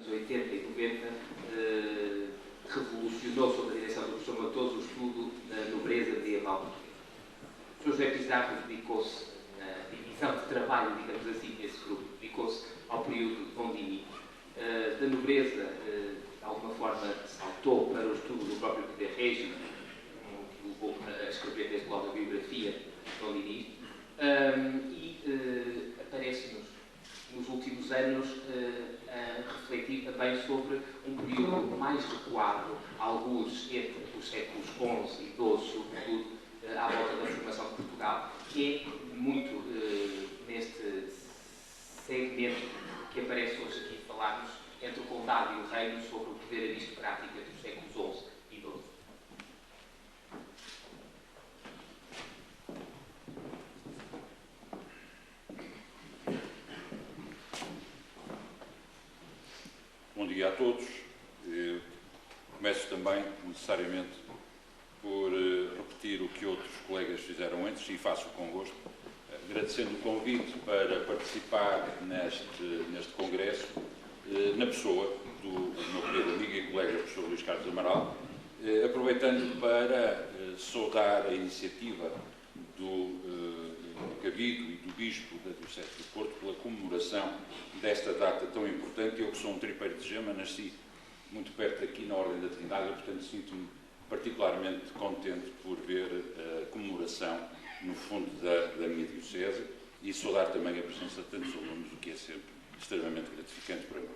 anos 80 e 90, revolucionou, sob a direção do professor Matoso, o estudo da nobreza medieval portuguesa. O professor José Pizarro dedicou-se, na divisão de trabalho, digamos assim, nesse grupo, dedicou-se ao período de Gondini. Da nobreza, de alguma forma, saltou para o estudo do próprio poder régio, que levou a escrever desde logo a biografia de Gondini, e aparece-nos, nos últimos anos, a refletir também sobre um período mais recuado, alguns entre os séculos XI e XII, sobretudo, à volta da formação de Portugal, que é muito neste segmento que aparece hoje aqui falarmos entre o condado e o reino sobre o poder aristocrático entre os séculos XI e XII. Bom dia a todos. Começo também, necessariamente, por repetir o que outros colegas fizeram antes e faço com gosto, agradecendo o convite para participar neste congresso, na pessoa do meu querido amigo e colega professor Luís Carlos Amaral, aproveitando para saudar a iniciativa do Cabido e do Bispo da Diocese do Porto pela comemoração desta data tão importante. Eu, que sou um tripeiro de Gema, nasci muito perto aqui na Ordem da Trindade, e, portanto, sinto-me particularmente contente por ver a comemoração no fundo da minha Diocese e saudar também a presença de tantos alunos, o que é sempre extremamente gratificante para nós.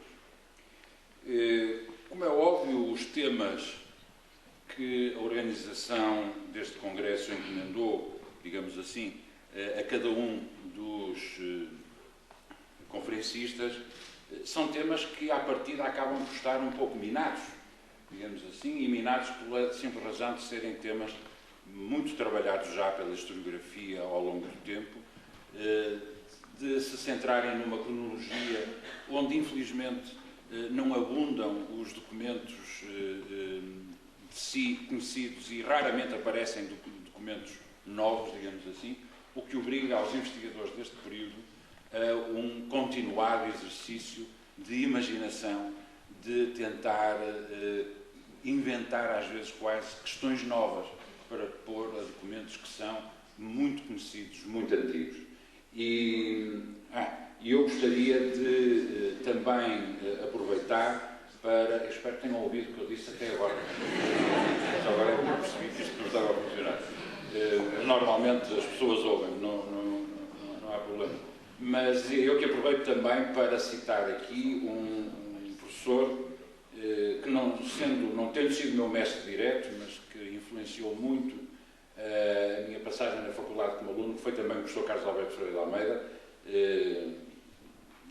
Como é óbvio, os temas que a organização deste congresso encomendou, digamos assim, a cada um dos conferencistas, são temas que, à partida, acabam por estar um pouco minados, digamos assim, e minados pela simples razão de serem temas muito trabalhados já pela historiografia ao longo do tempo, de se centrarem numa cronologia onde, infelizmente, não abundam os documentos de si conhecidos e raramente aparecem documentos novos, digamos assim, o que obriga aos investigadores deste período a um continuado exercício de imaginação, de tentar inventar, às vezes, quase questões novas para pôr a documentos que são muito conhecidos, muito antigos. E eu gostaria de também aproveitar para... Eu espero que tenham ouvido o que eu disse até agora. Mas agora é que eu percebi que isto não estava a funcionar. Normalmente as pessoas ouvem, não há problema. Mas eu que aproveito também para citar aqui um professor que, não tendo sido meu mestre direto, mas que influenciou muito a minha passagem na faculdade como aluno, que foi também o professor Carlos Alberto Freire de Almeida,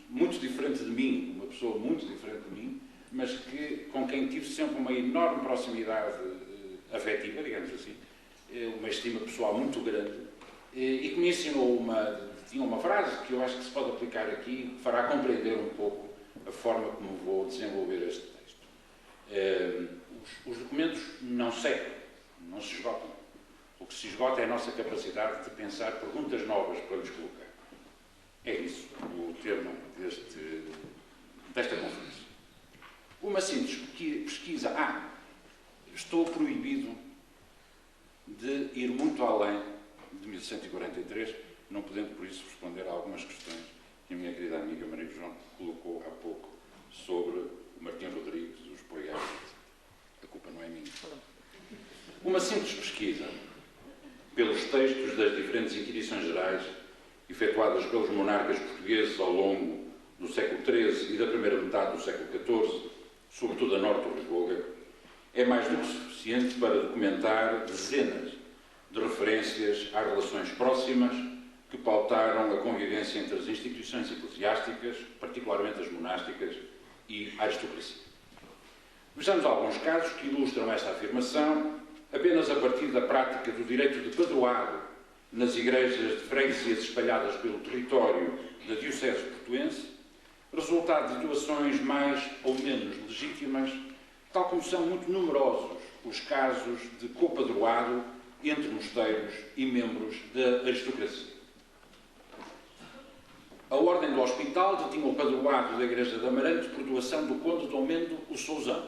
muito diferente de mim, uma pessoa muito diferente de mim, mas com quem tive sempre uma enorme proximidade afetiva, digamos assim, uma estima pessoal muito grande, e que me ensinou tinha uma frase que eu acho que se pode aplicar aqui, que fará compreender um pouco a forma como vou desenvolver este texto. Os documentos não secam, não se esgotam. O que se esgota é a nossa capacidade de pensar perguntas novas para lhes colocar. É isso o tema desta conferência. Uma simples pesquisa. Estou proibido de ir muito além de 1143, não podendo, por isso, responder a algumas questões que a minha querida amiga Maria João colocou há pouco sobre o Martim Rodrigues, os poiares. A culpa não é minha. Uma simples pesquisa pelos textos das diferentes inquirições gerais efetuadas pelos monarcas portugueses ao longo do século XIII e da primeira metade do século XIV, sobretudo a norte do Risboga, é mais do que suficiente para documentar dezenas de referências às relações próximas que pautaram a convivência entre as instituições eclesiásticas, particularmente as monásticas, e a aristocracia. Vejamos alguns casos que ilustram esta afirmação apenas a partir da prática do direito de padroado nas igrejas de freguesias espalhadas pelo território da Diocese portuense, resultado de doações mais ou menos legítimas, tal como são muito numerosos os casos de copadroado entre mosteiros e membros da aristocracia. A Ordem do Hospital detinha o padroado da Igreja de Amarante por doação do conde Dom Mendo o Sousão.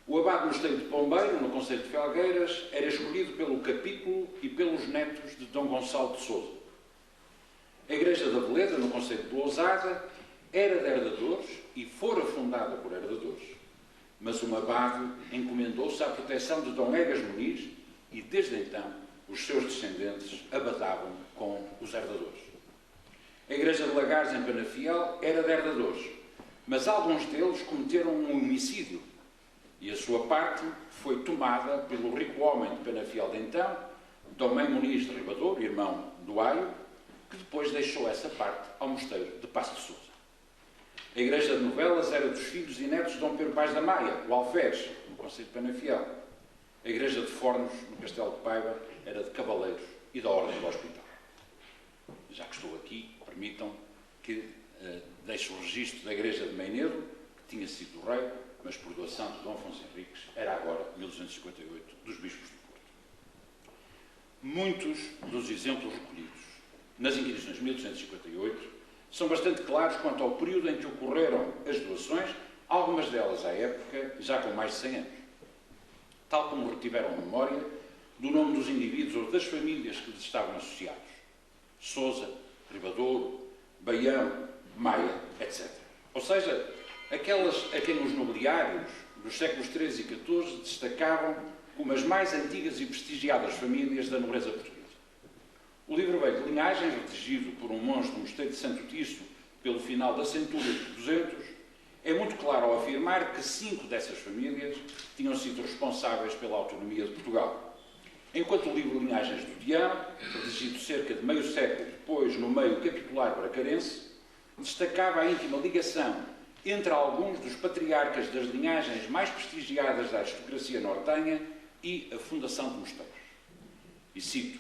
O abade do mosteiro de Pombeiro, no concelho de Felgueiras, era escolhido pelo capítulo e pelos netos de Dom Gonçalo de Sousa. A Igreja da Veleda, no concelho de Lousada, era de herdadores e fora fundada por herdadores. Mas um abade encomendou-se à proteção de Dom Egas Muniz e, desde então, os seus descendentes abadavam com os herdadores. A Igreja de Lagares, em Penafiel, era de herdadores, mas alguns deles cometeram um homicídio e a sua parte foi tomada pelo rico homem de Penafiel de então, Dom Mãe Muniz de Ribador, irmão do Aio, que depois deixou essa parte ao mosteiro de Paço de Sousa. A Igreja de Novelas era dos filhos e netos de Dom Pedro Paz da Maia, o Alferes, no concelho de Penafiel. A Igreja de Fornos, no Castelo de Paiva, era de Cavaleiros e da Ordem do Hospital. Já que estou aqui, permitam que deixe o registro da Igreja de Meinedo, que tinha sido do rei, mas por doação de Dom Afonso Henriques, era agora, 1258, dos bispos do Porto. Muitos dos exemplos recolhidos nas Inquisições de 1258 são bastante claros quanto ao período em que ocorreram as doações, algumas delas à época já com mais de 100 anos. Tal como retiveram memória do nome dos indivíduos ou das famílias que lhes estavam associados. Sousa, Ribadouro, Baião, Maia, etc. Ou seja, aquelas a quem os nobiliários dos séculos XIII e XIV destacavam como as mais antigas e prestigiadas famílias da nobreza portuguesa. O livro velho de linhagens, redigido por um monge do mosteiro de Santo Tirso pelo final da centúria de 200, é muito claro ao afirmar que 5 dessas famílias tinham sido responsáveis pela autonomia de Portugal. Enquanto o livro Linhagens do Diano, redigido cerca de meio século depois no meio capitular bracarense, destacava a íntima ligação entre alguns dos patriarcas das linhagens mais prestigiadas da aristocracia nortenha e a fundação de mosteiros. E cito: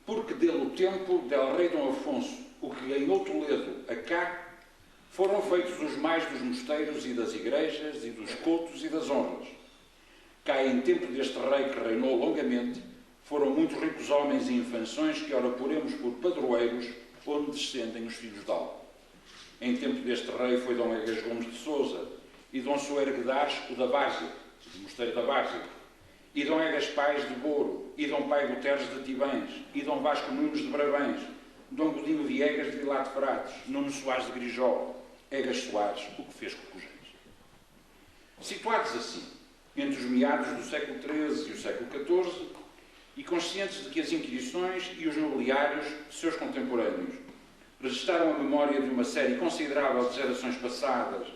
porque dele o tempo del rei Dom Afonso, o que ganhou Toledo a cá, foram feitos os mais dos mosteiros e das igrejas e dos coutos e das honras. Cá em tempo deste rei que reinou longamente, foram muitos ricos homens e infanções que ora poremos por padroeiros, onde descendem os filhos de Alba. Em tempo deste rei foi Dom Egas Gomes de Sousa e Dom Soeiro Guedares, o da Várzea, do mosteiro da Várzea, e Dom Egas Pais de Boro, e Dom Pai Guterres de Tibães, e Dom Vasco Nunes de Brabães, Dom Godinho Viegas de Vilar de Frades, Nuno Soares de Grijó, Egas Soares, o que fez com Cojães. Situados assim, entre os meados do século XIII e o século XIV, e conscientes de que as Inquisições e os nobiliários, seus contemporâneos, registaram a memória de uma série considerável de gerações passadas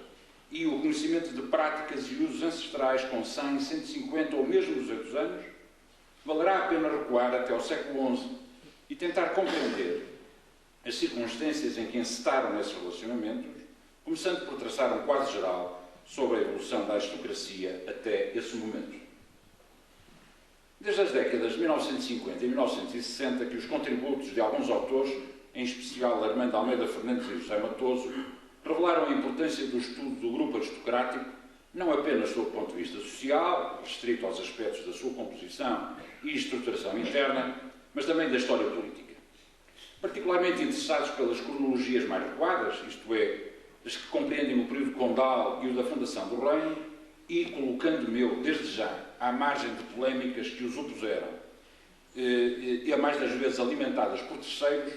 e o conhecimento de práticas e usos ancestrais com 100, 150 ou mesmo 200 anos, valerá a pena recuar até ao século XI e tentar compreender as circunstâncias em que encetaram esses relacionamentos, começando por traçar um quadro geral sobre a evolução da aristocracia até esse momento. Desde as décadas de 1950 e 1960 que os contributos de alguns autores, em especial Armando Almeida Fernandes e José Matoso, revelaram a importância do estudo do grupo aristocrático, não apenas sob o ponto de vista social, restrito aos aspectos da sua composição e estruturação interna, mas também da história política. Particularmente interessados pelas cronologias mais recuadas, isto é, as que compreendem o período condal e o da fundação do reino, e colocando-me eu, desde já, à margem de polémicas que os opuseram, e a mais das vezes alimentadas por terceiros,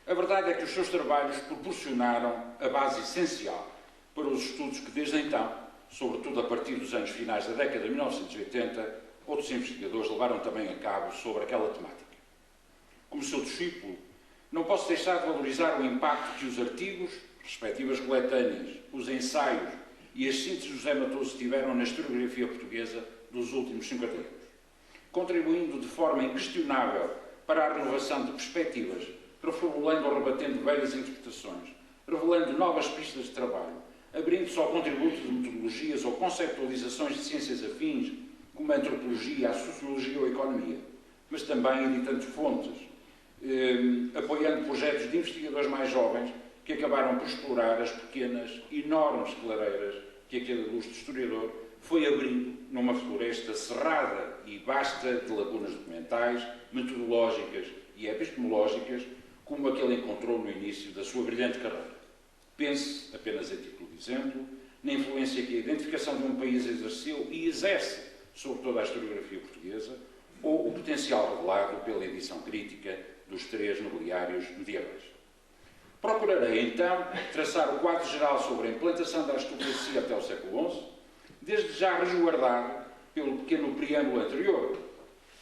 a verdade é que os seus trabalhos proporcionaram a base essencial para os estudos que desde então, sobretudo a partir dos anos finais da década de 1980, outros investigadores levaram também a cabo sobre aquela temática. Como seu discípulo, não posso deixar de valorizar o impacto que os artigos, respectivas coletâneas, os ensaios e as sínteses de José Matoso tiveram na historiografia portuguesa dos últimos 50 anos, contribuindo de forma inquestionável para a renovação de perspectivas, reformulando ou rebatendo velhas interpretações, revelando novas pistas de trabalho, abrindo-se ao contributo de metodologias ou conceptualizações de ciências afins, como a antropologia, a sociologia ou a economia, mas também editando fontes, apoiando projetos de investigadores mais jovens que acabaram por explorar as pequenas, enormes clareiras que aquele ilustre historiador foi abrindo numa floresta cerrada e vasta de lacunas documentais, metodológicas e epistemológicas, como a que ele encontrou no início da sua brilhante carreira. Pense, apenas a título de exemplo, na influência que a identificação de um país exerceu e exerce sobre toda a historiografia portuguesa, ou o potencial revelado pela edição crítica dos 3 nobiliários medievais. Procurarei, então, traçar o quadro geral sobre a implantação da aristocracia até o século XI, desde já resguardado pelo pequeno preâmbulo anterior,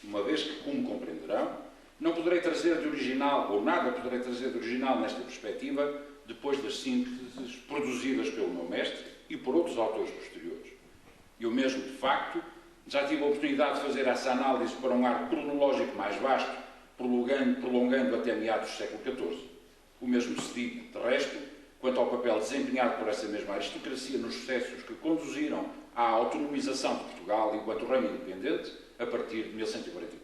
uma vez que, como compreenderão, não poderei trazer de original, ou nada poderei trazer de original nesta perspectiva, depois das sínteses produzidas pelo meu mestre e por outros autores posteriores. Eu mesmo, de facto, já tive a oportunidade de fazer essa análise para um arco cronológico mais vasto, prolongando até meados do século XIV. O mesmo se diga, de resto, quanto ao papel desempenhado por essa mesma aristocracia nos sucessos que conduziram à autonomização de Portugal enquanto reino independente, a partir de 1143.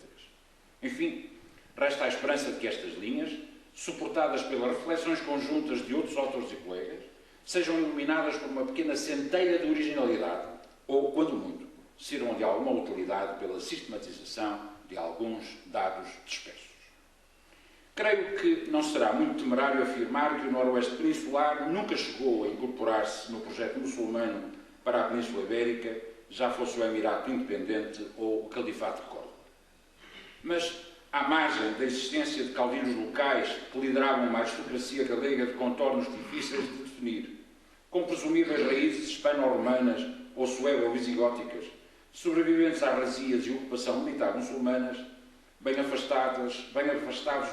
Enfim, resta a esperança de que estas linhas, suportadas pelas reflexões conjuntas de outros autores e colegas, sejam iluminadas por uma pequena centelha de originalidade, ou, quando muito, sirvam de alguma utilidade pela sistematização de alguns dados dispersos. Creio que não será muito temerário afirmar que o Noroeste Peninsular nunca chegou a incorporar-se no projeto muçulmano para a Península Ibérica, já fosse o Emirato Independente ou o Califato de Córdoba. Mas, à margem da existência de caudilos locais que lideravam uma aristocracia galega de contornos difíceis de definir, com presumíveis raízes hispano-romanas ou suevo-visigóticas, sobreviventes às razias e ocupação militar muçulmanas, bem afastados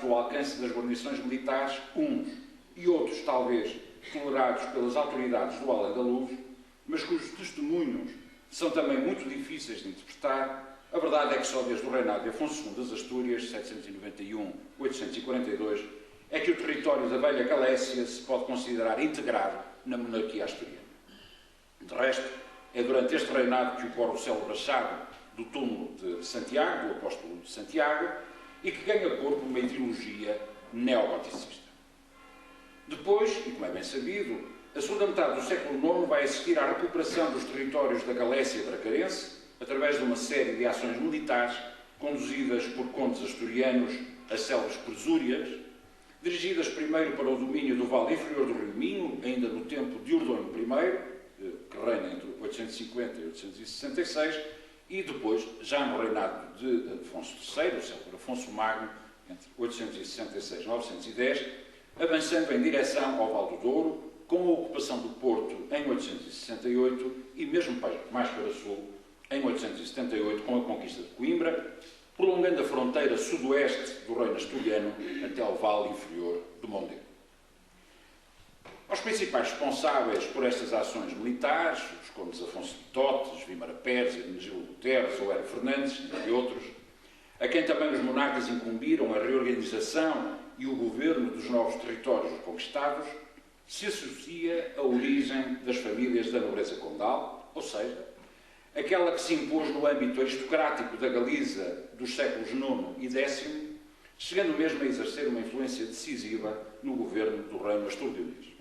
do alcance das guarnições militares, uns e outros, talvez, tolerados pelas autoridades do além da luz, mas cujos testemunhos são também muito difíceis de interpretar. A verdade é que só desde o reinado de Afonso II das Astúrias, 791-842, é que o território da velha Galécia se pode considerar integrado na monarquia asturiana. De resto, é durante este reinado que ocorre o célebre achado do túmulo de Santiago, do apóstolo de Santiago, e que ganha corpo uma ideologia neogoticista. Depois, e como é bem sabido, a segunda metade do século IX vai assistir à recuperação dos territórios da Galécia Bracarense, através de uma série de ações militares conduzidas por condes asturianos, as célebres presúrias, dirigidas primeiro para o domínio do Vale Inferior do Rio Minho, ainda no tempo de Urdónio I, que reina entre 850 e 866, e depois, já no reinado de Afonso III, o célebre Afonso Magno, entre 866 e 910, avançando em direção ao Val do Douro, com a ocupação do Porto em 868 e mesmo mais para sul, em 878, com a conquista de Coimbra, prolongando a fronteira sudoeste do reino asturiano até ao Vale Inferior do Mondego. Aos principais responsáveis por estas ações militares, os condes Afonso de Totes, Vímara Pérez, Hermenegildo Guterres ou Era Fernandes, entre outros, a quem também os monarcas incumbiram a reorganização e o governo dos novos territórios conquistados, se associa a origem das famílias da nobreza condal, ou seja, aquela que se impôs no âmbito aristocrático da Galiza dos séculos IX e X, chegando mesmo a exercer uma influência decisiva no governo do reino astur-leonês.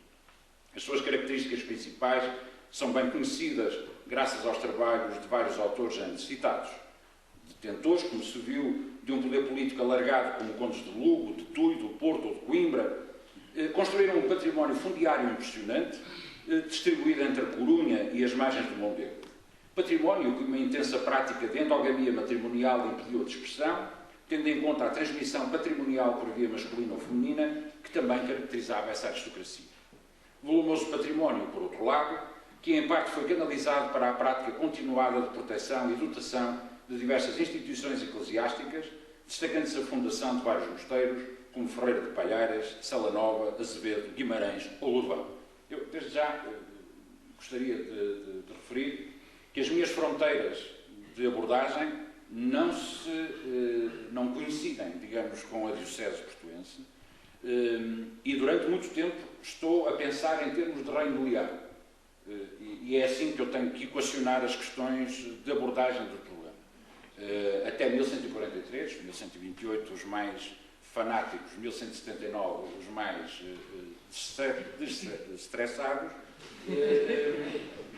As suas características principais são bem conhecidas graças aos trabalhos de vários autores antes citados. Detentores, como se viu, de um poder político alargado como condes de Lugo, de Tui, do Porto ou de Coimbra, construíram um património fundiário impressionante, distribuído entre a Corunha e as margens do Mondego. Património que uma intensa prática de endogamia matrimonial impediu a dispersão, tendo em conta a transmissão patrimonial por via masculina ou feminina, que também caracterizava essa aristocracia. Volumoso património, por outro lado, que em parte foi canalizado para a prática continuada de proteção e dotação de diversas instituições eclesiásticas, destacando-se a fundação de vários mosteiros, como Ferreira de Palheiras, Sala Nova, Azevedo, Guimarães ou Lourvão. Eu, desde já, gostaria de referir que as minhas fronteiras de abordagem não coincidem, digamos, com a diocese portuense, e durante muito tempo estou a pensar em termos de reino de Leão. E é assim que eu tenho que equacionar as questões de abordagem do problema. Até 1143, 1128 os mais fanáticos, 1179 os mais estressados,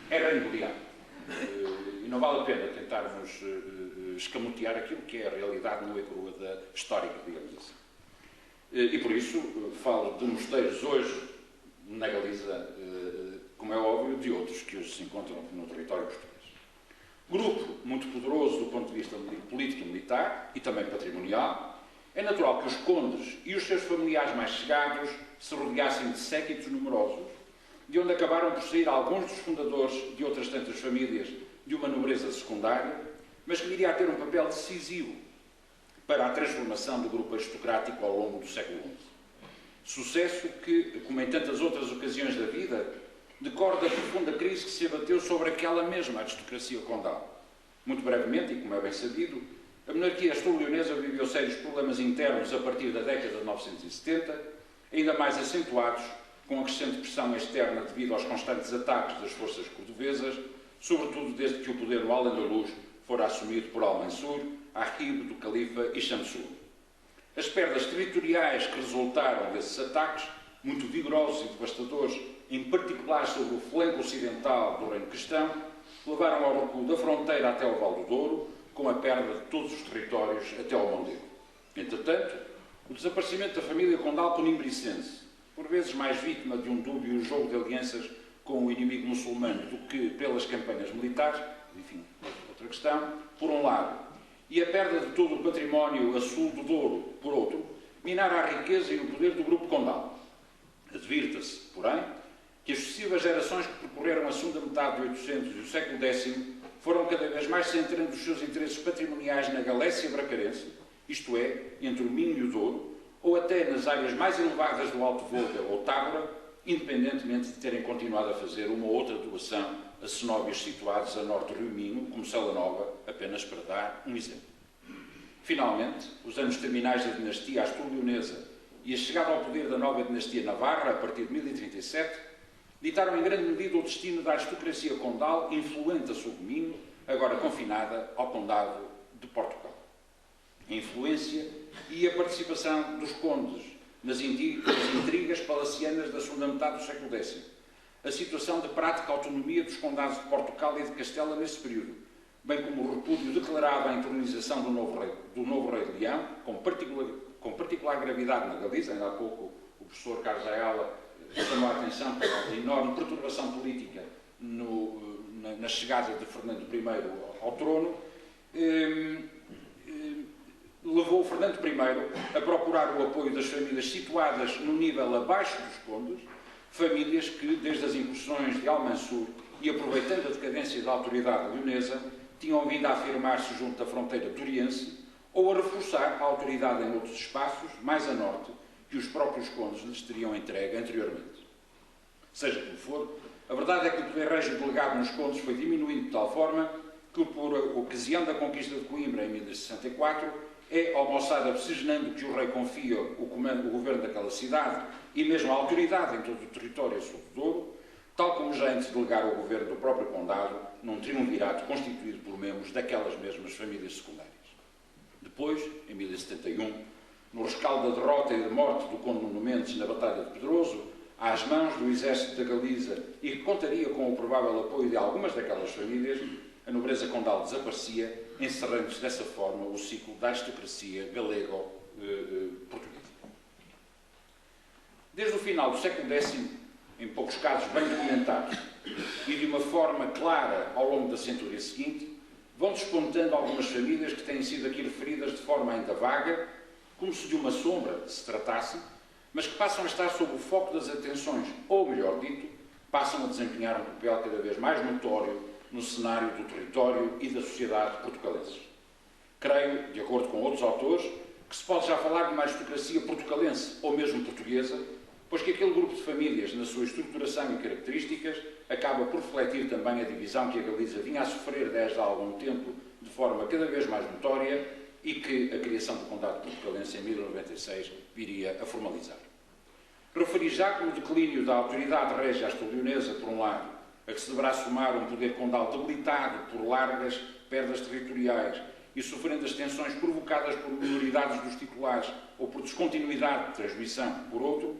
é reino de Leão. E não vale a pena tentarmos escamotear aquilo que é a realidade nua e crua da histórica, digamos assim. E por isso falo de mosteiros hoje na Galiza, como é óbvio, de outros que hoje se encontram no território português. Grupo muito poderoso do ponto de vista político e militar e também patrimonial, é natural que os condes e os seus familiares mais chegados se rodeassem de séquitos numerosos, de onde acabaram por sair alguns dos fundadores de outras tantas famílias de uma nobreza secundária, mas que viria a ter um papel decisivo para a transformação do grupo aristocrático ao longo do século XI. Sucesso que, como em tantas outras ocasiões da vida, decorre da profunda crise que se abateu sobre aquela mesma aristocracia condal. Muito brevemente, e como é bem sabido, a monarquia asturo-leonesa viveu sérios problemas internos a partir da década de 970, ainda mais acentuados com a crescente pressão externa devido aos constantes ataques das forças cordovesas, sobretudo desde que o poder no Al-Andalus fora assumido por Al-Mansur, Arqib do Califa e Shamsur. As perdas territoriais que resultaram desses ataques, muito vigorosos e devastadores, em particular sobre o flanco ocidental do reino cristão, levaram ao recuo da fronteira até ao Val do Douro, com a perda de todos os territórios até ao Mondego. Entretanto, o desaparecimento da família condal conimbricense, por vezes mais vítima de um dúbio jogo de alianças com o inimigo muçulmano do que pelas campanhas militares, enfim, outra questão, por um lado, e a perda de todo o património a sul do Douro, por outro, minaram a riqueza e o poder do grupo condal. Advirta-se, porém, que as sucessivas gerações que percorreram a segunda metade de 800 e o século X foram cada vez mais centrando os seus interesses patrimoniais na Galécia bracarense, isto é, entre o Minho e o Douro, ou até nas áreas mais elevadas do Alto Volga ou Tábora, independentemente de terem continuado a fazer uma ou outra doação a cenóbios situados a norte do Rio Minho, como Sela Nova, apenas para dar um exemplo. Finalmente, os anos terminais da dinastia asturo-leonesa e a chegada ao poder da nova dinastia navarra, a partir de 1037, ditaram em grande medida o destino da aristocracia condal influente a sul do Minho, agora confinada ao condado de Portugal. A influência e a participação dos condes nas intrigas palacianas da segunda metade do século X, a situação de prática autonomia dos condados de Portugal e de Castela nesse período, bem como o repúdio declarado à entronização do novo rei de Leão, com particular gravidade na Galiza. Ainda há pouco o professor Carlos Ayala chamou a atenção para a enorme perturbação política na chegada de Fernando I ao trono, levou Fernando I a procurar o apoio das famílias situadas no nível abaixo dos condes, famílias que, desde as incursões de Al-Mansur e aproveitando a decadência da autoridade leonesa, tinham vindo a afirmar-se junto da fronteira turiense ou a reforçar a autoridade em outros espaços, mais a norte, que os próprios condes lhes teriam entregue anteriormente. Seja como for, a verdade é que o poder régio delegado nos condes foi diminuindo de tal forma que, por ocasião da conquista de Coimbra em 1064, é almoçada obsesionando que o rei confia o governo daquela cidade e mesmo a autoridade em todo o território a sul do Douro, tal como já antes de delegar o governo do próprio condado num triunvirato constituído por membros daquelas mesmas famílias secundárias. Depois, em 1071, no rescaldo da derrota e da morte do conde Nuno Mendes na Batalha de Pedroso, às mãos do exército da Galiza e que contaria com o provável apoio de algumas daquelas famílias, a nobreza condal desaparecia, encerrando-se dessa forma o ciclo da aristocracia galego-portuguesa. Desde o final do século X, em poucos casos bem documentados, e de uma forma clara ao longo da centúria seguinte, vão despontando algumas famílias que têm sido aqui referidas de forma ainda vaga, como se de uma sombra se tratasse, mas que passam a estar sob o foco das atenções, ou melhor dito, passam a desempenhar um papel cada vez mais notório no cenário do território e da sociedade portugalenses. Creio, de acordo com outros autores, que se pode já falar de uma aristocracia portucalense ou mesmo portuguesa, pois que aquele grupo de famílias, na sua estruturação e características, acaba por refletir também a divisão que a Galiza vinha a sofrer desde há algum tempo de forma cada vez mais notória e que a criação do Condado Portucalense em 1096 viria a formalizar. Referi já que o declínio da autoridade régia asturo-leonesa, por um lado, a que se deverá somar um poder condal debilitado por largas perdas territoriais e sofrendo as tensões provocadas por minoridades dos titulares ou por descontinuidade de transmissão, por outro,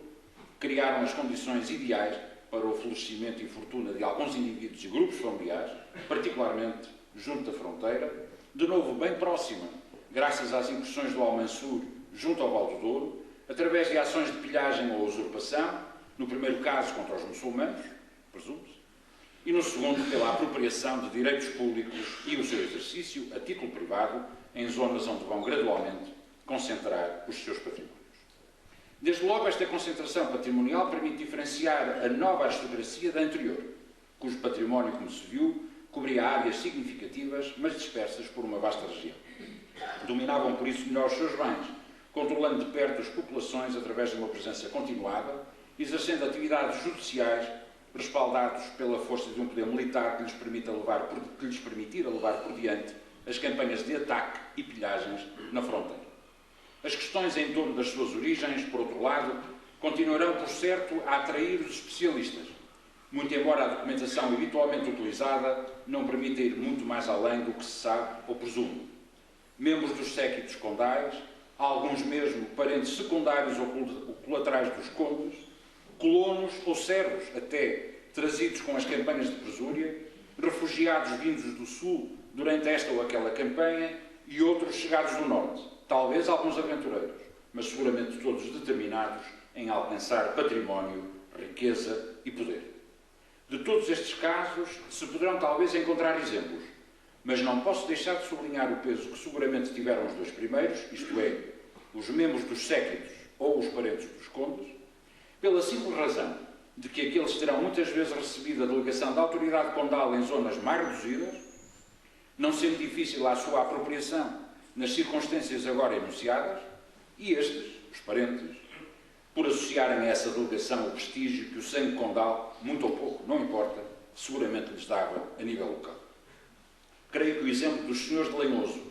criaram as condições ideais para o florescimento e fortuna de alguns indivíduos e grupos familiares, particularmente junto da fronteira, de novo bem próxima, graças às incursões do Al-Mansur junto ao Val do Douro, através de ações de pilhagem ou usurpação, no primeiro caso contra os muçulmanos, presume-se, e no segundo pela apropriação de direitos públicos e o seu exercício a título privado em zonas onde vão gradualmente concentrar os seus patrimónios. Desde logo, esta concentração patrimonial permite diferenciar a nova aristocracia da anterior, cujo património, como se viu, cobria áreas significativas, mas dispersas por uma vasta região. Dominavam, por isso, melhor os seus bens, controlando de perto as populações através de uma presença continuada, exercendo atividades judiciais, respaldados pela força de um poder militar que lhes permitira levar por diante as campanhas de ataque e pilhagens na fronteira. As questões em torno das suas origens, por outro lado, continuarão, por certo, a atrair os especialistas, muito embora a documentação habitualmente utilizada não permita ir muito mais além do que se sabe ou presume. Membros dos séquitos condais, alguns mesmo parentes secundários ou colaterais dos condes, colonos ou servos, até trazidos com as campanhas de presúria, refugiados vindos do sul durante esta ou aquela campanha e outros chegados do norte, talvez alguns aventureiros, mas seguramente todos determinados em alcançar património, riqueza e poder. De todos estes casos se poderão talvez encontrar exemplos, mas não posso deixar de sublinhar o peso que seguramente tiveram os dois primeiros, isto é, os membros dos séquitos ou os parentes dos condes, pela simples razão de que aqueles terão muitas vezes recebido a delegação da autoridade condal em zonas mais reduzidas, não sendo difícil a sua apropriação nas circunstâncias agora enunciadas, e estes, os parentes, por associarem a essa delegação o prestígio que o sangue condal, muito ou pouco, não importa, seguramente lhes dava a nível local. Creio que o exemplo dos senhores de Lanhoso,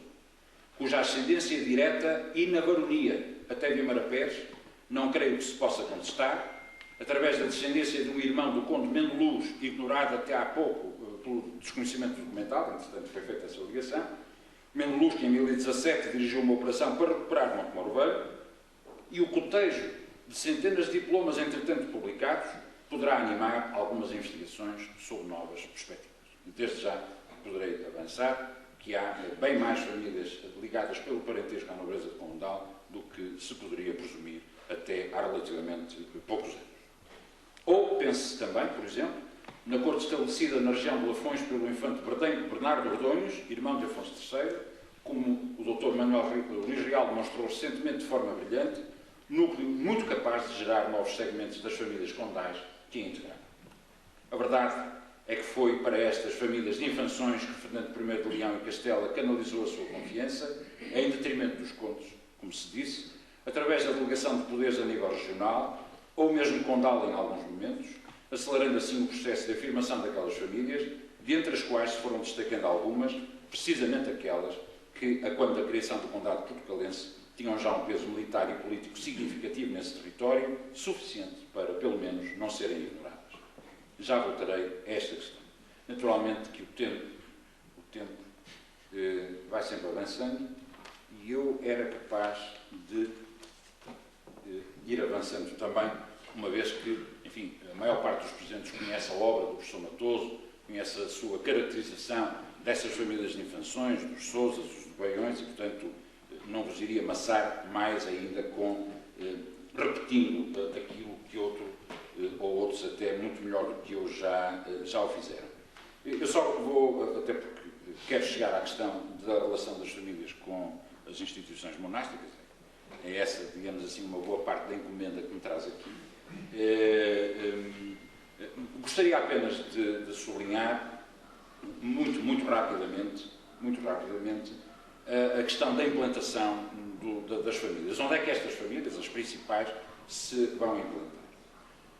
cuja ascendência direta e na baronia até Guimarães Pérez, não creio que se possa contestar, através da descendência de um irmão do conde Mendeluz, ignorado até há pouco pelo desconhecimento documental, entretanto foi feita essa ligação, Mendeluz, que em 2017 dirigiu uma operação para recuperar Montemor Velho, e o cotejo de centenas de diplomas, entretanto publicados, poderá animar algumas investigações sob novas perspectivas. Desde já poderei avançar que há bem mais famílias ligadas pelo parentesco à nobreza de Condal do que se poderia presumir até há relativamente poucos anos. Ou pense também, por exemplo, na corte estabelecida na região de Lafões pelo infante Bernardo Ordonhos, irmão de Afonso III, como o Dr. Manuel Luís Real demonstrou recentemente de forma brilhante, núcleo muito capaz de gerar novos segmentos das famílias condais que a integraram. A verdade é que foi para estas famílias de infanções que Fernando I de Leão e Castela canalizou a sua confiança, em detrimento dos condes, como se disse, através da delegação de poderes a nível regional, ou mesmo condal em alguns momentos, acelerando assim o processo de afirmação daquelas famílias, dentre as quais se foram destacando algumas, precisamente aquelas que, a quando da criação do condado portucalense, tinham já um peso militar e político significativo nesse território, suficiente para, pelo menos, não serem ignoradas. Já voltarei a esta questão. Naturalmente que o tempo vai sempre avançando e eu era capaz de ir avançando também, uma vez que, enfim, a maior parte dos presentes conhece a obra do professor Matoso, conhece a sua caracterização dessas famílias de infanções, dos Sousas, dos Baiões, e, portanto, não vos iria amassar mais ainda com repetindo aquilo que outro ou outros até muito melhor do que eu já o fizeram. Eu só vou, até porque quero chegar à questão da relação das famílias com as instituições monásticas, é essa, digamos assim, uma boa parte da encomenda que me traz aqui. Gostaria apenas de sublinhar muito rapidamente a questão da implantação das famílias. Onde é que estas famílias, as principais, se vão implantar?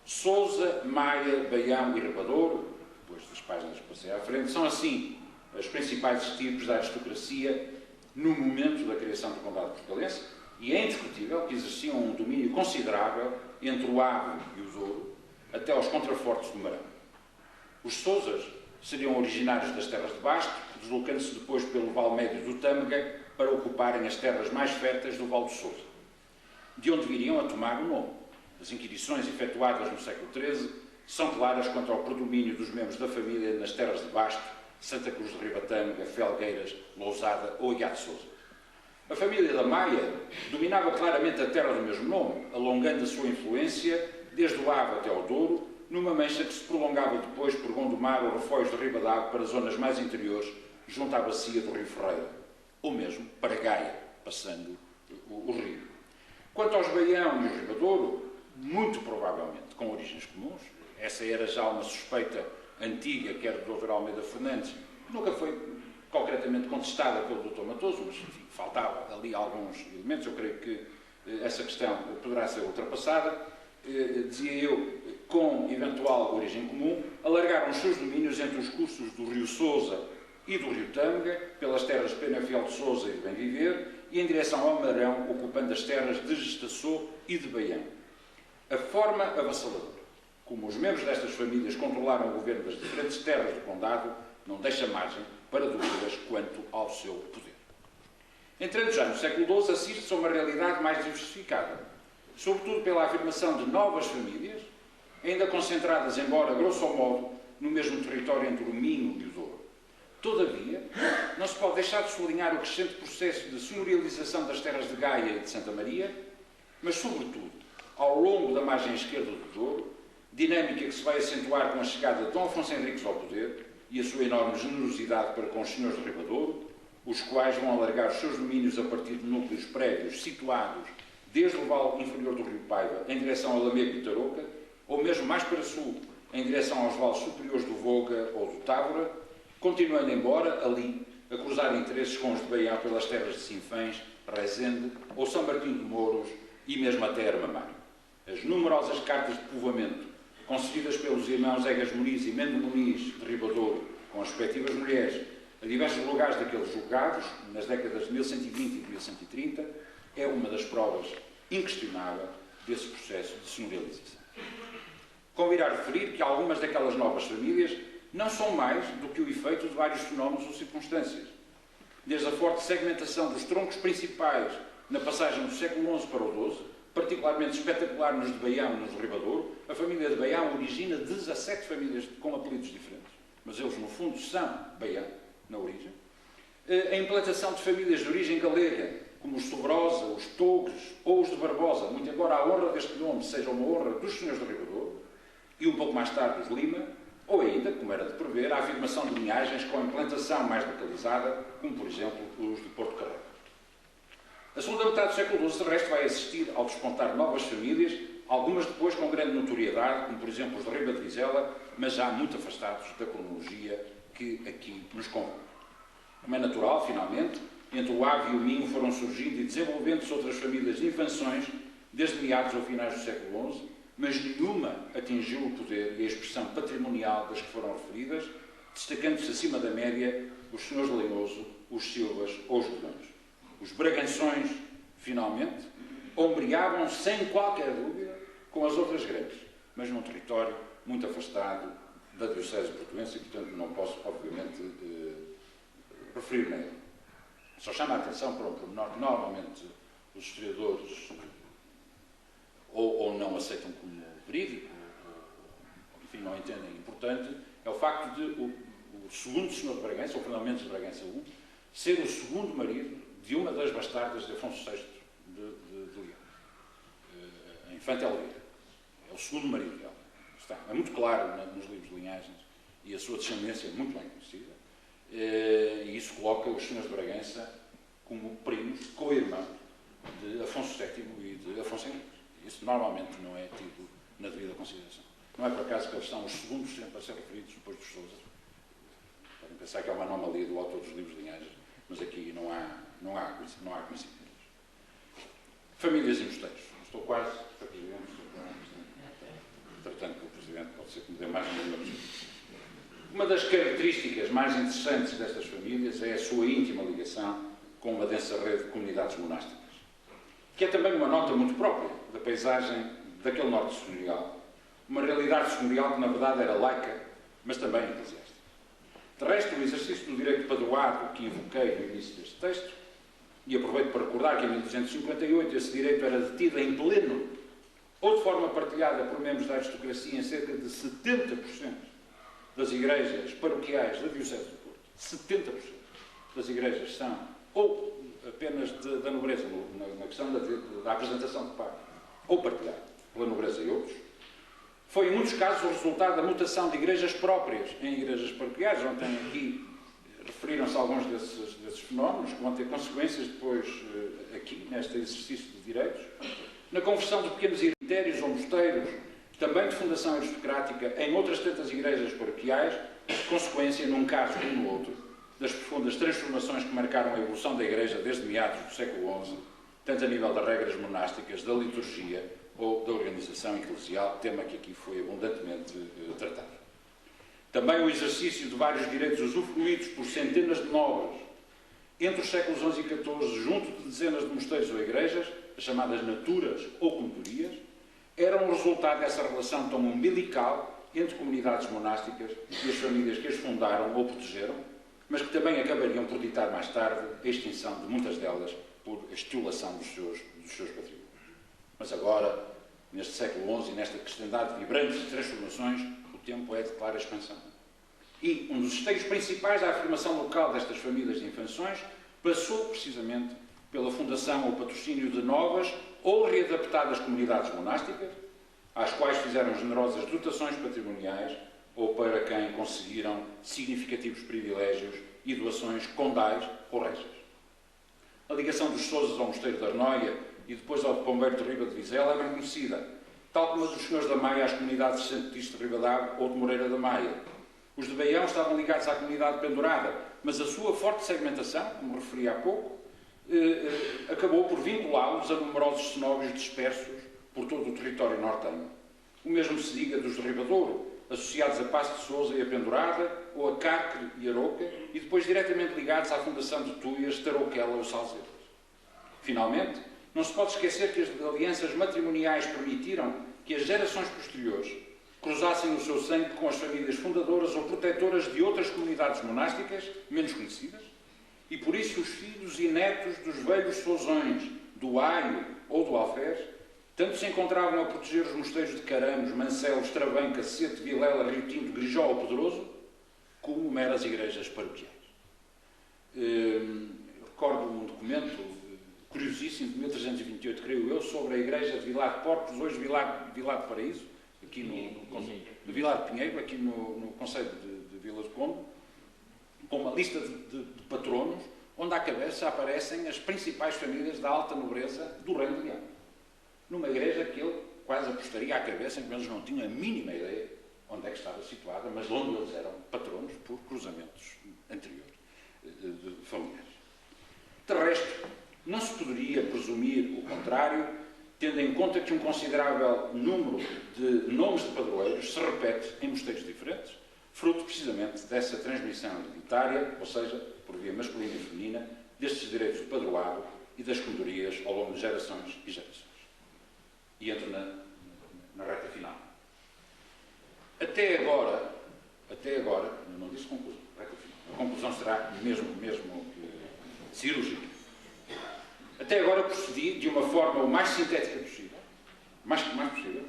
Sousa, Maia, Baião e Rabadouro, depois das páginas que passei à frente, são assim as principais estirpes da aristocracia no momento da criação do Condado portucalense, e é indiscutível que exerciam um domínio considerável entre o Ave e o Douro, até aos contrafortes do Marão. Os Sousas seriam originários das terras de Basto, deslocando-se depois pelo Vale Médio do Tâmega para ocuparem as terras mais férteis do Val do Sousa, de onde viriam a tomar o nome. As inquirições efetuadas no século XIII são claras quanto ao predomínio dos membros da família nas terras de Basto, Santa Cruz de Ribatâmega, Felgueiras, Lousada ou Ilha de Sousa. A família da Maia dominava claramente a terra do mesmo nome, alongando a sua influência desde o Ave até ao Douro, numa mancha que se prolongava depois por Gondomar ou Refóis de Ribadavia para zonas mais interiores, junto à bacia do Rio Ferreira, ou mesmo para Gaia, passando o rio. Quanto aos Baião e o Ribadouro, muito provavelmente com origens comuns, essa era já uma suspeita antiga, quer do Dr. Almeida Fernandes, nunca foi concretamente contestada pelo Dr. Matoso, mas enfim, faltava ali alguns elementos. Eu creio que essa questão poderá ser ultrapassada. Dizia eu, com eventual origem comum, alargaram os seus domínios entre os cursos do Rio Sousa e do Rio Tâmega, pelas terras de Penafiel de Sousa e de Bem-Viver, e em direção ao Marão, ocupando as terras de Gestaçô e de Baião. A forma avassaladora como os membros destas famílias controlaram o governo das diferentes terras do condado não deixa margem para dúvidas quanto ao seu poder. Entrando já no século XII, assiste-se a uma realidade mais diversificada, sobretudo pela afirmação de novas famílias, ainda concentradas, embora grosso modo, no mesmo território entre o Minho e o Douro. Todavia, não se pode deixar de sublinhar o crescente processo de senhorialização das terras de Gaia e de Santa Maria, mas, sobretudo, ao longo da margem esquerda do Douro, dinâmica que se vai acentuar com a chegada de Dom Afonso Henriques ao poder e a sua enorme generosidade para com os senhores de Ribadouro, os quais vão alargar os seus domínios a partir de núcleos prédios situados desde o vale inferior do Rio Paiva em direção ao Lamego e Tarouca, ou mesmo mais para sul, em direção aos vales superiores do Voga ou do Távora, continuando embora, ali, a cruzar interesses com os de Baião pelas terras de Sinfãs, Rezende ou São Martinho de Mouros e mesmo até Armamário. As numerosas cartas de povoamento concedidas pelos irmãos Egas Muniz e Mendo Muniz de Ribadouro, com as respectivas mulheres, a diversos lugares daqueles julgados, nas décadas de 1120 e de 1130, é uma das provas inquestionável desse processo de senhorialização. Convirá referir que algumas daquelas novas famílias não são mais do que o efeito de vários fenómenos ou circunstâncias. Desde a forte segmentação dos troncos principais na passagem do século XI para o XII, particularmente espetacular nos de Baião e nos de Ribadouro, a família de Baião origina 17 famílias com apelidos diferentes, mas eles no fundo são Baião, na origem. A implantação de famílias de origem galega, como os Sobrosa, os Togres ou os de Barbosa, muito embora a honra deste nome seja uma honra dos senhores de Ribadouro, e um pouco mais tarde os Lima, ou ainda, como era de prever, a afirmação de linhagens com implantação mais localizada, como por exemplo os de Porto Carreiro. A segunda metade do século XII, de resto, vai assistir ao despontar de novas famílias, algumas depois com grande notoriedade, como por exemplo os de Riba de Vizela, mas já muito afastados da cronologia que aqui nos convoca. Como é natural, finalmente, entre o Ave e o Minho foram surgindo e desenvolvendo-se outras famílias de invenções, desde meados ou finais do século XI, mas nenhuma atingiu o poder e a expressão patrimonial das que foram referidas, destacando-se acima da média os senhores de Leimoso, os Silvas ou os Godões. Os Braganções, finalmente, ombreavam sem qualquer dúvida com as outras grandes, mas num território muito afastado da Diocese Portuense e, portanto, não posso, obviamente, referir nele. Só chama a atenção para um pormenor que, normalmente, os historiadores ou não aceitam como verídico, ou, enfim, não entendem importante, é o facto de o segundo senhor de Bragança, ou Fernão Mendes de Bragança I, ser o segundo marido de uma das bastardas de Afonso VI de Leão, a Infanta Elvira. É o segundo marido dela. É muito claro nos livros de linhagens e a sua descendência é muito bem conhecida. E isso coloca os senhores de Bragança como primos, co-irmãos de Afonso VII e de Afonso Henriques. Isso normalmente não é tido na devida consideração. Não é por acaso que eles são os segundos sempre a ser referidos depois dos Sousa. Podem pensar que é uma anomalia do autor dos livros de linhagens, mas aqui não há coincidências. Famílias e mosteiros. Estou quase, Sr. Presidente, tratando que o Presidente pode ser que me dê mais uma vez. Uma das características mais interessantes destas famílias é a sua íntima ligação com uma densa rede de comunidades monásticas, que é também uma nota muito própria da paisagem daquele norte senhorial, uma realidade senhorial que na verdade era laica, mas também eclesiástica. De resto, o exercício do direito padroado que invoquei no início deste texto, e aproveito para recordar que em 1258 esse direito era detido em pleno, ou de forma partilhada por membros da aristocracia em cerca de 70% das igrejas paroquiais da Diocese do Porto. 70% das igrejas são ou apenas da nobreza, na questão da apresentação de pacto, ou partilhado pela nobreza e outros, foi em muitos casos o resultado da mutação de igrejas próprias em igrejas paroquiais. Ontem aqui referiram-se alguns desses fenómenos que vão ter consequências depois aqui, neste exercício de direitos, na conversão de pequenos eritérios ou mosteiros, também de fundação aristocrática, em outras tantas igrejas paroquiais, consequência, num caso como no outro, das profundas transformações que marcaram a evolução da Igreja desde meados do século XI, tanto a nível das regras monásticas, da liturgia ou da organização eclesial, tema que aqui foi abundantemente tratado. Também o exercício de vários direitos usufruídos por centenas de nobres entre os séculos XI e XIV, junto de dezenas de mosteiros ou igrejas, as chamadas naturas ou contorias, eram o resultado dessa relação tão umbilical entre comunidades monásticas e as famílias que as fundaram ou protegeram, mas que também acabariam por ditar mais tarde a extinção de muitas delas por estulação dos seus patrimónios. Mas agora, neste século XI e nesta cristandade vibrante de transformações, o tempo é de clara expansão. E um dos esteios principais da afirmação local destas famílias de infâncias passou precisamente pela fundação ou patrocínio de novas ou readaptadas comunidades monásticas, às quais fizeram generosas dotações patrimoniais ou para quem conseguiram significativos privilégios e doações condais ou régias. A ligação dos Sousas ao Mosteiro de Arnoia e depois ao de Pombeiro de Riba de Vizela é bem conhecida, tal como a dos senhores da Maia às comunidades de Santo Cristo de Ribadavia ou de Moreira da Maia. Os de Baião estavam ligados à comunidade pendurada, mas a sua forte segmentação, como referi há pouco, acabou por vinculá-los a numerosos cenóbios dispersos por todo o território nortenho. O mesmo se diga dos de Ribadouro, associados a Passo de Sousa e a Pendurada, ou a Cacre e Aroca, e depois diretamente ligados à fundação de Tuias, Tarouquela ou Salzedas. Finalmente, não se pode esquecer que as alianças matrimoniais permitiram que as gerações posteriores cruzassem o seu sangue com as famílias fundadoras ou protetoras de outras comunidades monásticas, menos conhecidas, e por isso os filhos e netos dos velhos Sousões, do Aio ou do Alfés, tanto se encontravam a proteger os mosteiros de Caramos, Mancelos, Travanca, Sete, Vilela, Rio Tinto, Grijó ou Pedroso, como meras igrejas paroquiais. Recordo um documento curiosíssimo de 1328, creio eu, sobre a igreja de Vilar de Portos, hoje Vilar de Paraíso, aqui no Vilar de Pinheiro, aqui no concelho de Vila do Conde, com uma lista de patronos, onde à cabeça aparecem as principais famílias da alta nobreza do Reino de Leão. Numa igreja que ele quase apostaria à cabeça, em que eles não tinham a mínima ideia onde é que estava situada, mas onde eles eram patronos por cruzamentos anteriores familiares. De resto, não se poderia presumir o contrário, tendo em conta que um considerável número de nomes de padroeiros se repete em mosteiros diferentes, fruto precisamente dessa transmissão hereditária, ou seja, por via masculina e feminina, destes direitos de padroado e das condorias ao longo de gerações e gerações. E entro na reta final. Até agora, eu não disse conclusão, reta final. A conclusão será mesmo cirúrgica. Até agora procedi de uma forma o mais sintética possível, mais possível,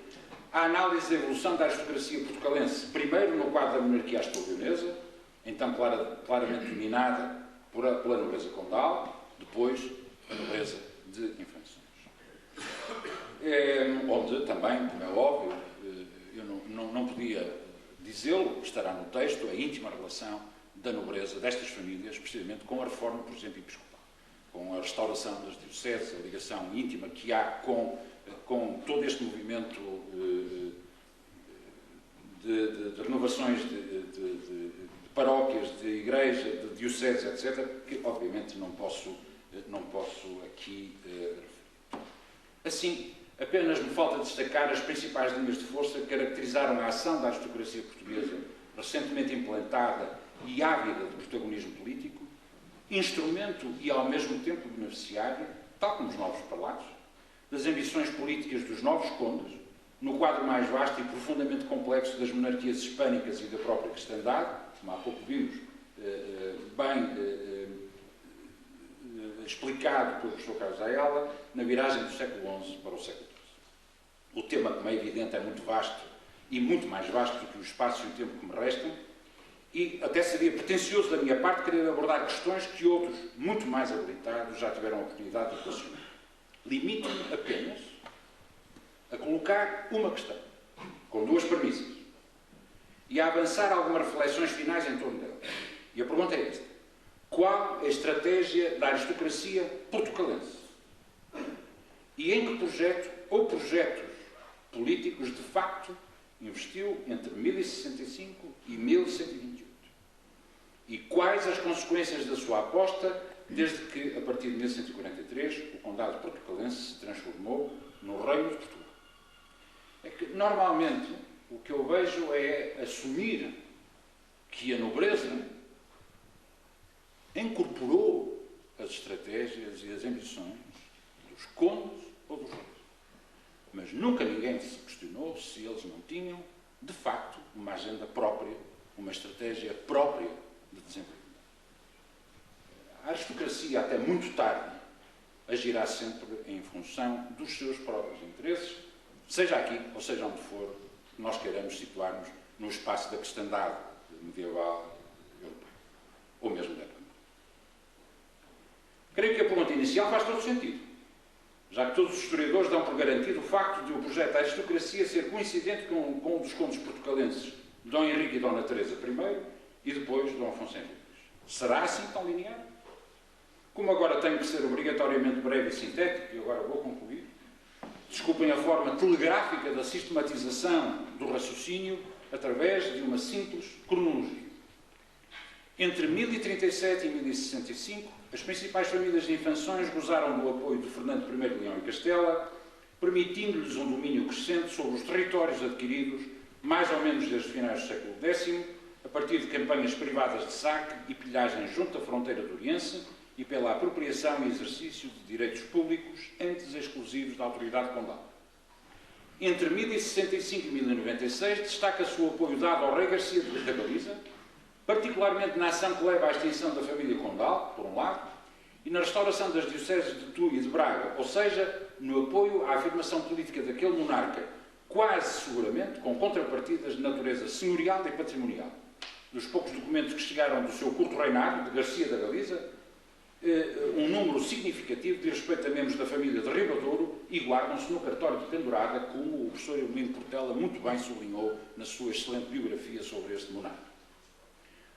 à análise da evolução da aristocracia portucalense, primeiro no quadro da monarquia astro-leonesa, então claramente dominada pela nobreza condal, depois a nobreza de Infâncias. Onde também, como é óbvio, eu não podia dizê-lo, estará no texto, a íntima relação da nobreza destas famílias, precisamente com a reforma, por exemplo, episcopal, com a restauração das dioceses, a ligação íntima que há com todo este movimento de renovações de paróquias, de igreja, de dioceses, etc., que obviamente não posso aqui referir. Assim, apenas me falta destacar as principais linhas de força que caracterizaram a ação da aristocracia portuguesa, recentemente implantada e ávida de protagonismo político, instrumento e ao mesmo tempo beneficiário, tal como os novos parlados, das ambições políticas dos novos condes, no quadro mais vasto e profundamente complexo das monarquias hispânicas e da própria cristandade, como há pouco vimos, explicado pelo professor Carlos Ayala, na viragem do século XI para o século XII. O tema, como é evidente, é muito vasto e muito mais vasto do que o espaço e o tempo que me restam, e até seria pretencioso da minha parte querer abordar questões que outros, muito mais habilitados, já tiveram a oportunidade de equacionar. Limito-me apenas a colocar uma questão, com duas premissas, e a avançar algumas reflexões finais em torno dela. E a pergunta é esta: qual é a estratégia da aristocracia portucalense? E em que projeto ou projetos políticos de facto investiu entre 1065 e 1128? E quais as consequências da sua aposta desde que, a partir de 1143, o condado portucalense se transformou no Reino de Portugal? É que, normalmente, o que eu vejo é assumir que a nobreza incorporou as estratégias e as ambições dos condes ou dos reis. Mas nunca ninguém se questionou se eles não tinham, de facto, uma agenda própria, uma estratégia própria de desenvolvimento. A aristocracia, até muito tarde, agirá sempre em função dos seus próprios interesses, seja aqui ou seja onde for, nós queiramos situar-nos no espaço da cristandade medieval europeia, ou mesmo da Irlanda. Creio que a pergunta inicial faz todo sentido, já que todos os historiadores dão por garantido o facto de o projeto da aristocracia ser coincidente com o dos condes portucalenses Dom Henrique e Dona Teresa I e depois Dom Afonso Henriques. Será assim tão linear? Como agora tenho que ser obrigatoriamente breve e sintético, e agora vou concluir, desculpem a forma telegráfica da sistematização do raciocínio através de uma simples cronologia. Entre 1037 e 1065, as principais famílias de Infanções gozaram do apoio de Fernando I de Leão e Castela, permitindo-lhes um domínio crescente sobre os territórios adquiridos, mais ou menos desde finais do século X, a partir de campanhas privadas de saque e pilhagem junto à fronteira do Oriente e pela apropriação e exercício de direitos públicos antes exclusivos da autoridade condal. Entre 1065 e 1096 destaca-se o apoio dado ao rei Garcia da Galiza, particularmente na ação que leva à extinção da família condal, por um lado, e na restauração das dioceses de Tui e de Braga, ou seja, no apoio à afirmação política daquele monarca, quase seguramente com contrapartidas de natureza senhorial e patrimonial. Dos poucos documentos que chegaram do seu curto reinado, de Garcia da Galiza, um número significativo de respeito a membros da família de Ribadouro e guardam-se no cartório de Pendurada, como o professor Eulino Portela muito bem sublinhou na sua excelente biografia sobre este monarca.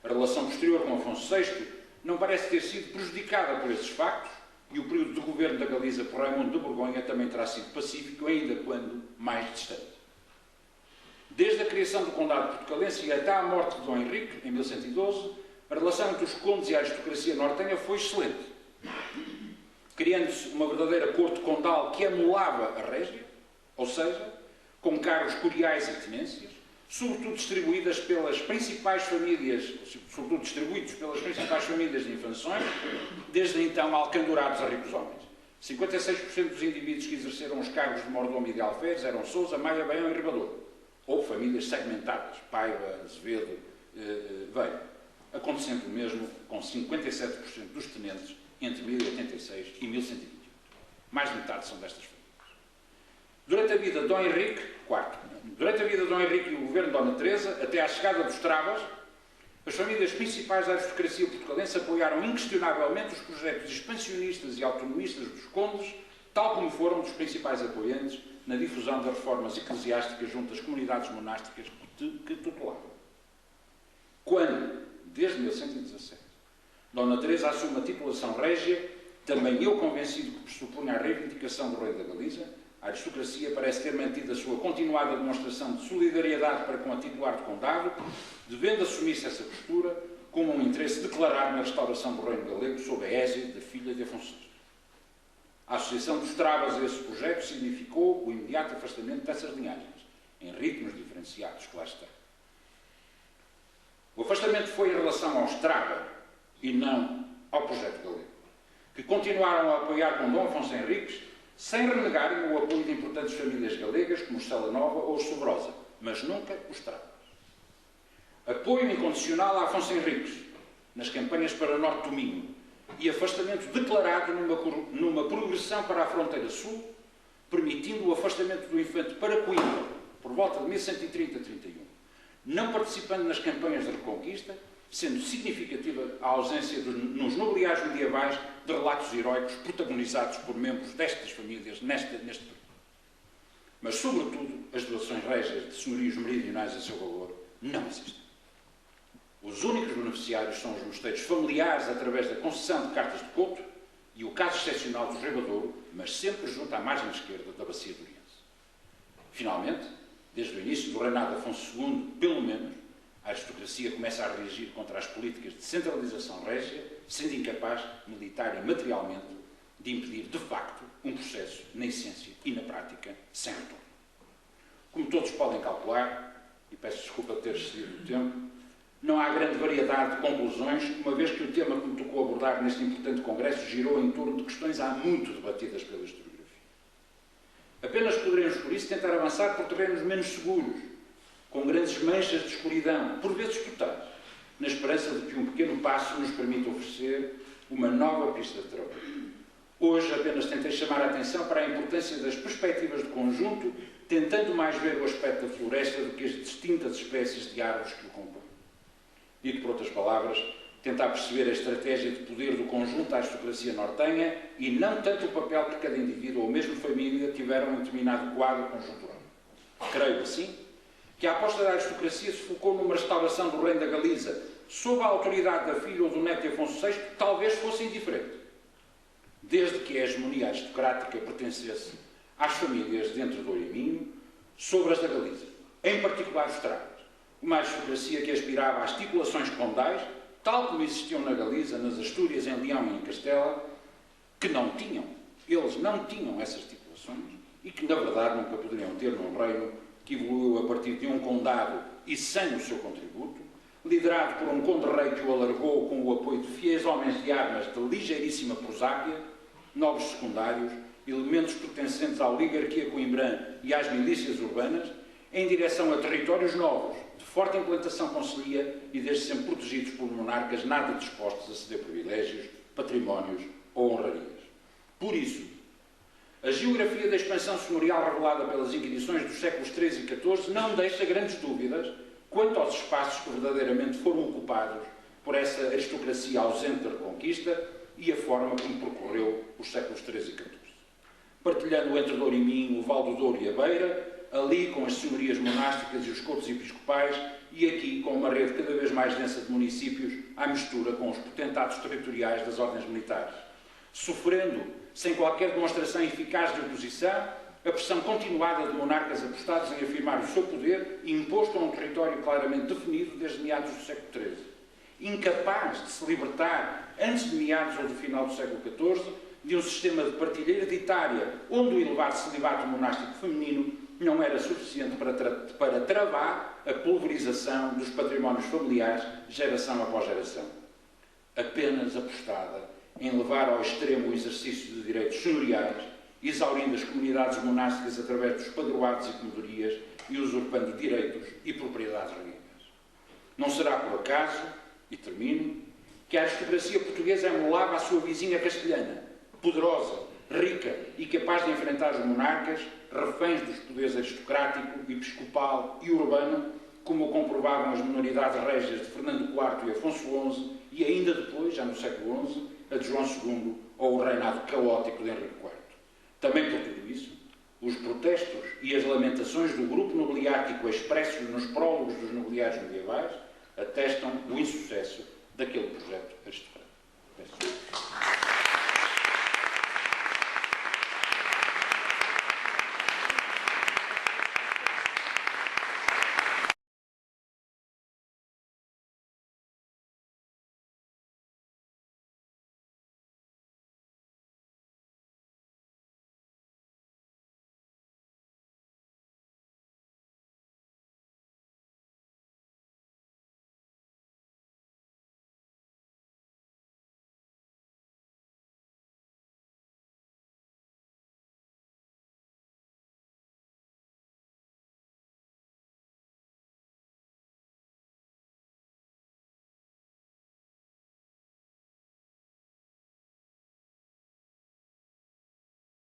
A relação posterior com Afonso VI não parece ter sido prejudicada por esses factos e o período de governo da Galiza por Raimundo de Borgonha também terá sido pacífico, ainda quando mais distante. Desde a criação do condado portucalense e até à morte de Dom Henrique, em 1112, a relação entre os condes e a aristocracia nortenha foi excelente, criando-se uma verdadeira corte condal que emulava a régia, ou seja, com cargos curiais e tenências, sobretudo distribuídos pelas principais famílias de Infanções, desde então alcandurados a ricos homens. 56% dos indivíduos que exerceram os cargos de mordomo e de alferes eram Sousa, Maia, Baião e Ribadouro, ou famílias segmentadas, Paiva, Azevedo, Veio, acontecendo o mesmo com 57% dos tenentes entre 1086 e 1128. Mais de metade são destas famílias. Durante a vida de Dom Henrique e o governo de Dona Teresa, até à chegada dos Travas, as famílias principais da aristocracia portucalense apoiaram inquestionavelmente os projetos expansionistas e autonomistas dos condes, tal como foram dos principais apoiantes na difusão das reformas eclesiásticas junto às comunidades monásticas que tutelavam. Quando, desde 1117, Dona Teresa assume a titulação régia, também eu convencido que pressupunha a reivindicação do rei da Galiza, a aristocracia parece ter mantido a sua continuada demonstração de solidariedade para com a titular de condado, devendo assumir-se essa postura como um interesse declarado na restauração do reino galego sob a égide da filha de Afonso VI. A associação dos Travas a esse projeto significou o imediato afastamento dessas linhagens, em ritmos diferenciados, claro está. O afastamento foi em relação aos Travas e não ao projeto galego, que continuaram a apoiar com Dom Afonso Henriques, sem renegarem o apoio de importantes famílias galegas como os Sela Nova ou os Sobrosa, mas nunca os Travas. Apoio incondicional a Afonso Henriques, nas campanhas para Norte do Minho, e afastamento declarado numa progressão para a fronteira sul, permitindo o afastamento do infante para Coimbra, por volta de 1130-31, não participando nas campanhas de reconquista, sendo significativa a ausência nos nobiliários medievais de relatos heróicos protagonizados por membros destas famílias neste período. Mas, sobretudo, as doações régias de senhorios meridionais a seu valor não existem. Os únicos beneficiários são os mosteiros familiares através da concessão de cartas de couto e o caso excepcional do Ribadouro, mas sempre junto à margem esquerda da Bacia do Oriense. Finalmente, desde o início do reinado de Afonso II, pelo menos, a aristocracia começa a reagir contra as políticas de centralização régia, sendo incapaz, militar e materialmente, de impedir, de facto, um processo, na essência e na prática, sem retorno. Como todos podem calcular, e peço desculpa de ter excedido o tempo, não há grande variedade de conclusões, uma vez que o tema que me tocou abordar neste importante congresso girou em torno de questões há muito debatidas pela historiografia. Apenas poderemos, por isso, tentar avançar por terrenos menos seguros, com grandes manchas de escuridão, por vezes totais, na esperança de que um pequeno passo nos permita oferecer uma nova pista de trabalho. Hoje apenas tentei chamar a atenção para a importância das perspectivas de conjunto, tentando mais ver o aspecto da floresta do que as distintas espécies de árvores que o compõem. Dito por outras palavras, tentar perceber a estratégia de poder do conjunto da aristocracia nortenha e não tanto o papel que cada indivíduo ou mesmo família tiveram em determinado quadro conjuntural. Creio, assim, que a aposta da aristocracia se focou numa restauração do reino da Galiza sob a autoridade da filha ou do neto de Afonso VI, talvez fosse indiferente, desde que a hegemonia aristocrática pertencesse às famílias dentro do Minho sobre as da Galiza, em particular os Tragos, uma aristocracia que aspirava às titulações condais, tal como existiam na Galiza, nas Astúrias, em Leão e em Castela, que eles não tinham essas titulações e que, na verdade, nunca poderiam ter num reino que evoluiu a partir de um condado e sem o seu contributo, liderado por um conde-rei que o alargou com o apoio de fiéis homens de armas de ligeiríssima prosápia, nobres secundários, elementos pertencentes à oligarquia coimbrã e às milícias urbanas, em direção a territórios novos, de forte implantação concelhia e desde sempre protegidos por monarcas nada dispostos a ceder privilégios, patrimónios ou honrarias. Por isso, a geografia da expansão senhorial revelada pelas inquisições dos séculos XIII e XIV não deixa grandes dúvidas quanto aos espaços que verdadeiramente foram ocupados por essa aristocracia ausente da Reconquista e a forma como percorreu os séculos XIII e XIV. Partilhando entre Douro e Minho, o Val do Douro e a Beira, ali com as senhorias monásticas e os coutos episcopais, e aqui com uma rede cada vez mais densa de municípios, à mistura com os potentados territoriais das ordens militares, sofrendo, sem qualquer demonstração eficaz de oposição, a pressão continuada de monarcas apostados em afirmar o seu poder imposto a um território claramente definido desde meados do século XIII, incapaz de se libertar, antes de meados ou do final do século XIV, de um sistema de partilha hereditária onde o elevado celibato monástico feminino não era suficiente para travar a pulverização dos patrimónios familiares geração após geração. Apenas apostada em levar ao extremo o exercício de direitos senhoriais, exaurindo as comunidades monásticas através dos padroados e comodorias e usurpando direitos e propriedades reais. Não será por acaso, e termino, que a aristocracia portuguesa emulava a sua vizinha castelhana, poderosa, rica e capaz de enfrentar os monarcas, reféns dos poderes aristocrático, episcopal e urbano, como o comprovavam as minoridades régias de Fernando IV e Afonso XI, e ainda depois, já no século XI, a de João II ou o reinado caótico de Henrique IV. Também por tudo isso, os protestos e as lamentações do grupo nobiliático expressos nos prólogos dos nobiliários medievais atestam o insucesso daquele